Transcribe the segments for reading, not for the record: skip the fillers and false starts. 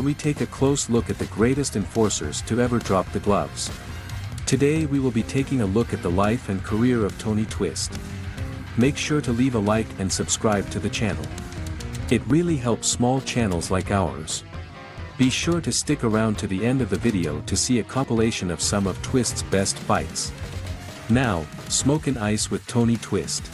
we take a close look at the greatest enforcers to ever drop the gloves. Today we will be taking a look at the life and career of Tony Twist. Make sure to leave a like and subscribe to the channel. It really helps small channels like ours. Be sure to stick around to the end of the video to see a compilation of some of Twist's best fights. Now, Smoke and Ice with Tony Twist.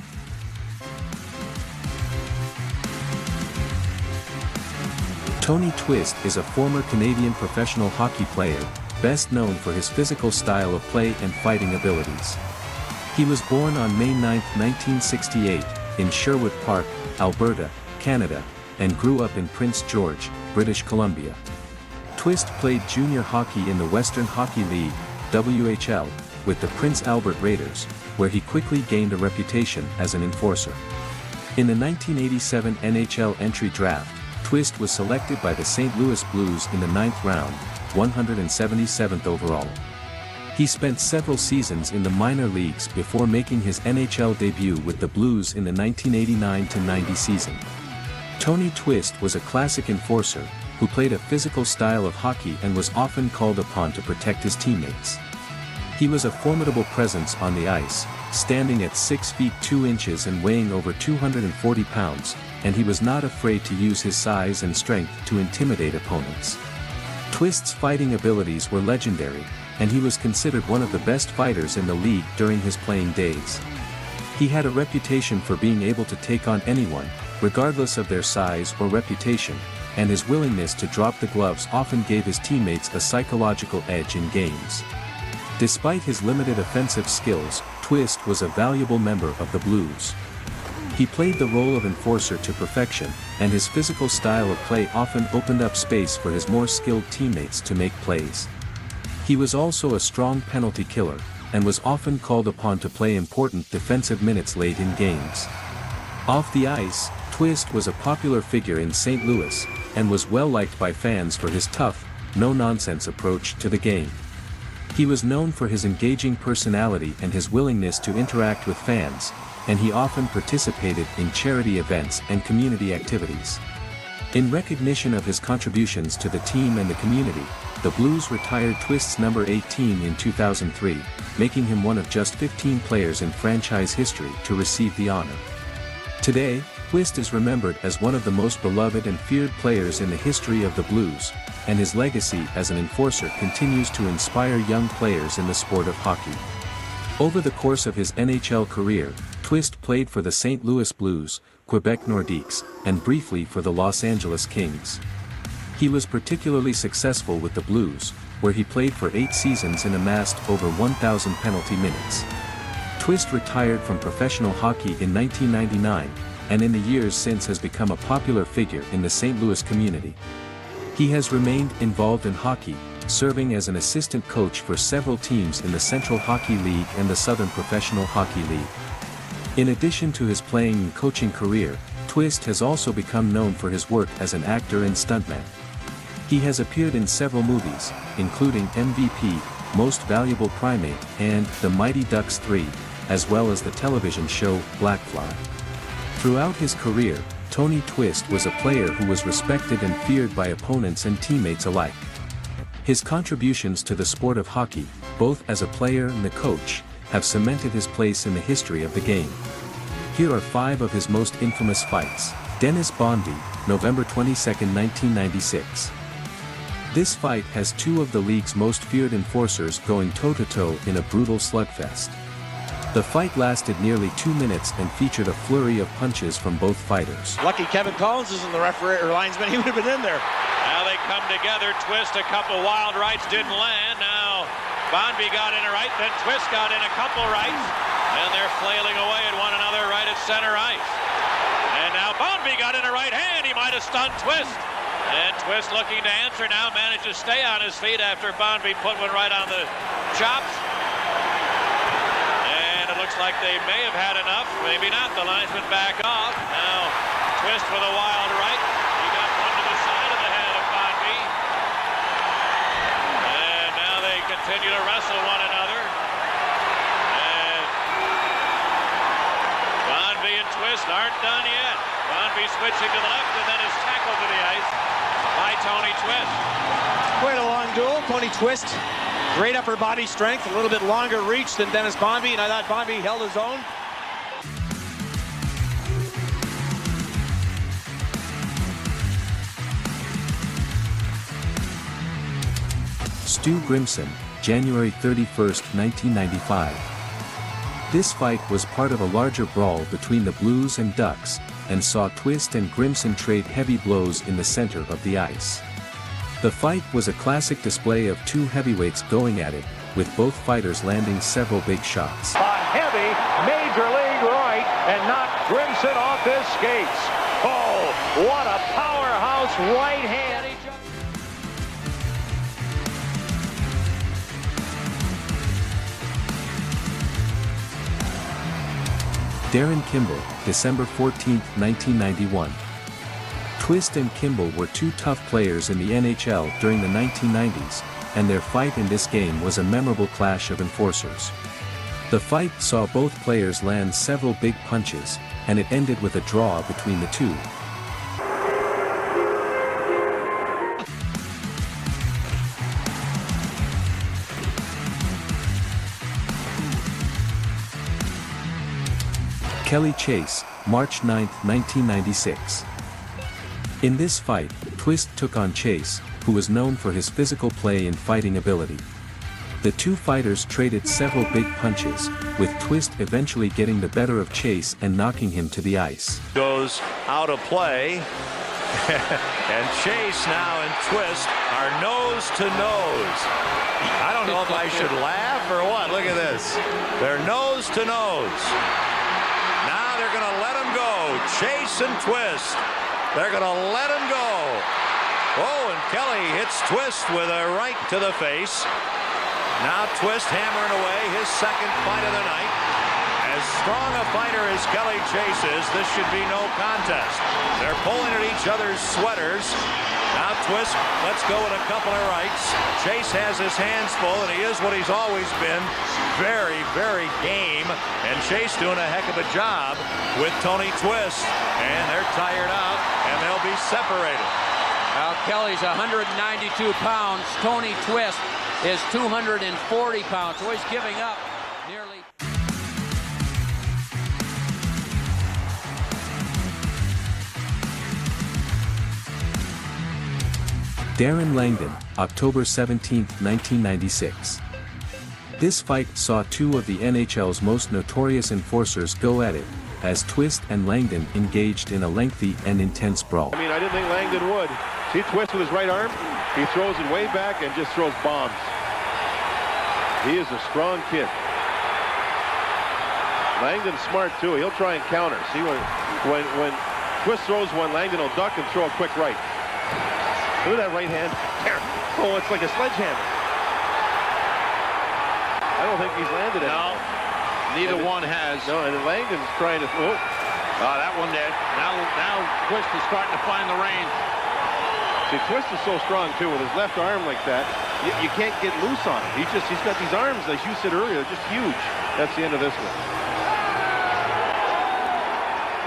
Tony Twist is a former Canadian professional hockey player, best known for his physical style of play and fighting abilities. He was born on May 9, 1968, in Sherwood Park, Alberta, Canada, and grew up in Prince George, British Columbia. Twist played junior hockey in the Western Hockey League, WHL, with the Prince Albert Raiders, where he quickly gained a reputation as an enforcer. In the 1987 NHL Entry Draft, Twist was selected by the St. Louis Blues in the 9th round, 177th overall. He spent several seasons in the minor leagues before making his NHL debut with the Blues in the 1989-90 season. Tony Twist was a classic enforcer, who played a physical style of hockey and was often called upon to protect his teammates. He was a formidable presence on the ice, standing at 6 feet 2 inches and weighing over 240 pounds, and he was not afraid to use his size and strength to intimidate opponents. Twist's fighting abilities were legendary, and he was considered one of the best fighters in the league during his playing days. He had a reputation for being able to take on anyone, regardless of their size or reputation, and his willingness to drop the gloves often gave his teammates a psychological edge in games. Despite his limited offensive skills, Twist was a valuable member of the Blues. He played the role of enforcer to perfection, and his physical style of play often opened up space for his more skilled teammates to make plays. He was also a strong penalty killer, and was often called upon to play important defensive minutes late in games. Off the ice, Twist was a popular figure in St. Louis, and was well liked by fans for his tough, no-nonsense approach to the game. He was known for his engaging personality and his willingness to interact with fans, and he often participated in charity events and community activities. In recognition of his contributions to the team and the community, the Blues retired Twist's number 18 in 2003, making him one of just 15 players in franchise history to receive the honor. Today, Twist is remembered as one of the most beloved and feared players in the history of the Blues, and his legacy as an enforcer continues to inspire young players in the sport of hockey. Over the course of his NHL career, Twist played for the St. Louis Blues, Quebec Nordiques, and briefly for the Los Angeles Kings. He was particularly successful with the Blues, where he played for 8 seasons and amassed over 1,000 penalty minutes. Twist retired from professional hockey in 1999, and in the years since has become a popular figure in the St. Louis community. He has remained involved in hockey, serving as an assistant coach for several teams in the Central Hockey League and the Southern Professional Hockey League. In addition to his playing and coaching career, Twist has also become known for his work as an actor and stuntman. He has appeared in several movies, including MVP, Most Valuable Primate, and The Mighty Ducks 3, as well as the television show Blackfly. Throughout his career, Tony Twist was a player who was respected and feared by opponents and teammates alike. His contributions to the sport of hockey, both as a player and a coach, have cemented his place in the history of the game. Here are 5 of his most infamous fights. Dennis Bonvie, November 22, 1996. This fight has 2 of the league's most feared enforcers going toe-to-toe in a brutal slugfest. The fight lasted nearly 2 minutes and featured a flurry of punches from both fighters. Lucky Kevin Collins isn't the referee or linesman, he would have been in there. Now they come together, Twist a couple wild rights didn't land. Now Bonvie got in a right, then Twist got in a couple rights, and they're flailing away at one another right at center ice. And now Bonvie got in a right hand, he might have stunned Twist. And Twist looking to answer now, managed to stay on his feet after Bonvie put one right on the chops. And it looks like they may have had enough, maybe not. The linesman back off. Now Twist with a wild right. He got one to the side of the head of Bonvie. And now they continue to wrestle one another. And Bonvie and Twist aren't done yet. Bonvie switching to the left and then is tackled to the ice. by Tony Twist. Quite a long duel. Tony Twist, great upper body strength, a little bit longer reach than Dennis Bonvie, and I thought Bonvie held his own. Stu Grimson, January 31st, 1995. This fight was part of a larger brawl between the Blues and Ducks, and saw Twist and Grimson trade heavy blows in the center of the ice. The fight was a classic display of two heavyweights going at it, with both fighters landing several big shots. A heavy major league right and knocked Grimson off his skates. Oh, what a powerhouse right hand. Darren Kimball, December 14, 1991. Twist and Kimball were two tough players in the NHL during the 1990s, and their fight in this game was a memorable clash of enforcers. The fight saw both players land several big punches, and it ended with a draw between the two. Kelly Chase, March 9, 1996. In this fight, Twist took on Chase, who was known for his physical play and fighting ability. The two fighters traded several big punches, with Twist eventually getting the better of Chase and knocking him to the ice. Goes out of play, and Chase now and Twist are nose to nose. I don't know if I should laugh or what. Look at this. They're nose to nose. Now they're going to let him go. Chase and Twist. They're going to let him go. Oh, and Kelly hits Twist with a right to the face. Now Twist hammering away his second fight of the night. As strong a fighter as Kelly Chase is, this should be no contest. They're pulling at each other's sweaters. Now Twist lets go with a couple of rights. Chase has his hands full, and he is what he's always been. Very, very game. And Chase doing a heck of a job with Tony Twist. And they're tired out, and they'll be separated. Now Kelly's 192 pounds. Tony Twist is 240 pounds. So he's giving up nearly. Darren Langdon, October 17, 1996. This fight saw two of the NHL's most notorious enforcers go at it, as Twist and Langdon engaged in a lengthy and intense brawl. I mean, I didn't think Langdon would. See Twist with his right arm? He throws it way back and just throws bombs. He is a strong kid. Langdon's smart too. He'll try and counter. See, when Twist throws one, Langdon will duck and throw a quick right. Look at that right hand. There. Oh, it's like a sledgehammer. I don't think he's landed it. No, neither one has. No, and Langdon's trying to. Oh, that one did. Now Twist is starting to find the range. see, Twist is so strong too with his left arm like that. You can't get loose on him. He's got these arms, as you said earlier, they're just huge. That's the end of this one.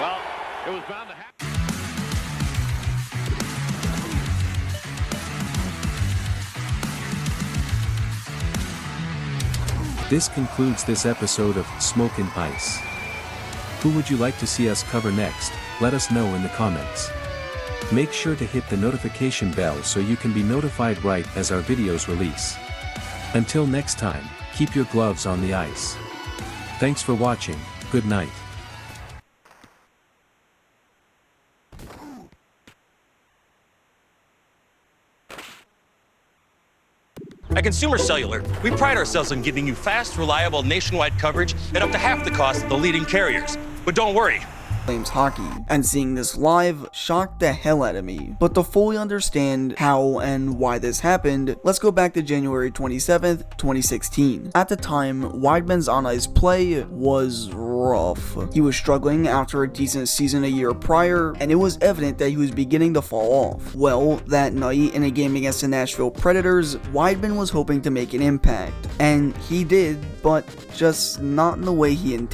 Well, it was bound to happen. This concludes this episode of Smokin' Ice. Who would you like to see us cover next? Let us know in the comments. Make sure to hit the notification bell so you can be notified right as our videos release. Until next time, keep your gloves on the ice. Thanks for watching, good night. At Consumer Cellular, we pride ourselves on giving you fast, reliable, nationwide coverage at up to half the cost of the leading carriers. But don't worry. Flames hockey, and seeing this live shocked the hell out of me. But to fully understand how and why this happened, let's go back to January 27th, 2016. At the time, Wideman's on-ice play was rough. He was struggling after a decent season a year prior, and it was evident that he was beginning to fall off. Well, that night in a game against the Nashville Predators, Wideman was hoping to make an impact, and he did, but just not in the way he intended.